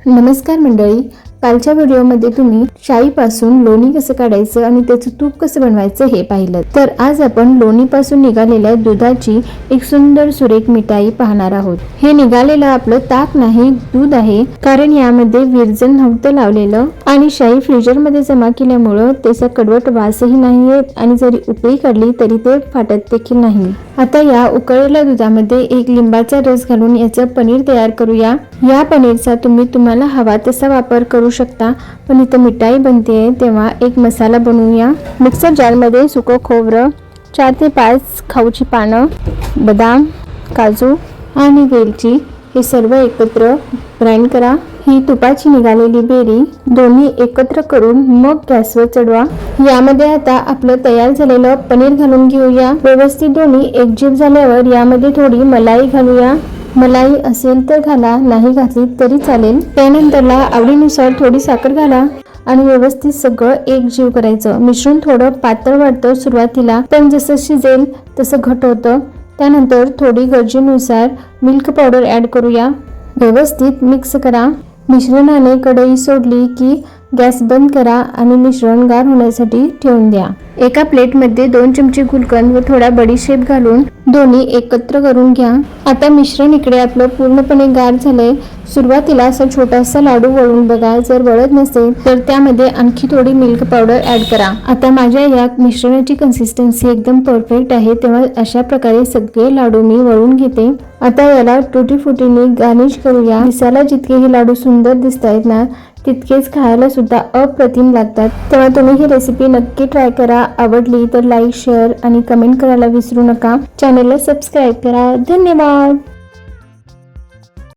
नमस्कार मंडळी, कालच्या व्हिडिओमध्ये तुम्ही शाईपासून लोणी कसं काढायचं आणि त्याचं तूप कसं बनवायचं हे पाहिलं. तर आज आपण लोणीपासून निघालेल्या दुधाची एक सुंदर सुरेख मिठाई पाहणार आहोत. हे निघालेलं आपलं ताक नाही, दूध आहे. कारण यामध्ये विरजन नव्हतं लावलेलं आणि शाई फ्रीजर मध्ये जमा केल्यामुळं त्याचा कडवट वासही नाही येत आणि जरी उकळी काढली तरी ते फाटत देखील नाही. आता या उकळलेल्या दुधामध्ये एक लिंबाचा रस घालून याचं पनीर तयार करूया. या पनीरचा तुम्हाला हवा तसा वापर करू शकता, पण इथं मिठाई बनते तेव्हा एक मसाला बनवूया. मिक्सर जार मध्ये सुकं खोबरं, 4 ते 5 खाऊची पानं, बदाम, काजू आणि वेलची हे सर्व एकत्र ग्राइंड करा. ही तुपाची निघालेली बेरी दोन्ही एकत्र करून मग गॅसवर चढवा. यामध्ये आता आपलं तयार झालेलं पनीर घालून घेऊया. व्यवस्थित दोन्ही एकजीव झाल्यावर यामध्ये थोडी मलाई घालूया. मलाई असेल तर घाला, नाही घातली तरी चालेल. त्यानंतरला आवडीनुसार थोडी साखर घाला आणि व्यवस्थित सगळं एकजीव करायचं. मिश्रण थोडं पातळ वाटतं सुरुवातीला, पण जसं शिजेल तसं घट होतं. त्यानंतर थोडी गरजेनुसार मिल्क पावडर ऍड करूया. व्यवस्थित मिक्स करा. मिश्रणाने कढई सोडली की गॅस बंद करा आणि मिश्रण गार होण्यासाठी ठेवून द्या. एका प्लेटमध्ये 2 चमचे गुलकंद व थोडा बडीशेप घालून दोन्ही एकत्र करून घ्या. आता मिश्रण इकडे आपलं पूर्णपणे गार झालंय. सुरुवातीला असा छोटासा लाडू वळून बघा. जर वळत नसेल तर त्यामध्ये आणखी थोडी मिल्क पावडर ऍड करा. आता माझ्या या मिश्रणाची कन्सिस्टन्सी एकदम परफेक्ट आहे, तेव्हा अशा प्रकारे सगळे लाडू मी वळून घेते. आता याला टुटी फुटीने गार्निश करूया. दिसायला जितके हे लाडू सुंदर दिसत आहेत ना, तितकेच खायला सुद्धा अप्रतिम लागतात. तेव्हा तुम्ही ही रेसिपी नक्की ट्राय करा. आवडली तर लाईक, शेअर आणि कमेंट करायला विसरू नका. चॅनलला सबस्क्राईब करा. धन्यवाद.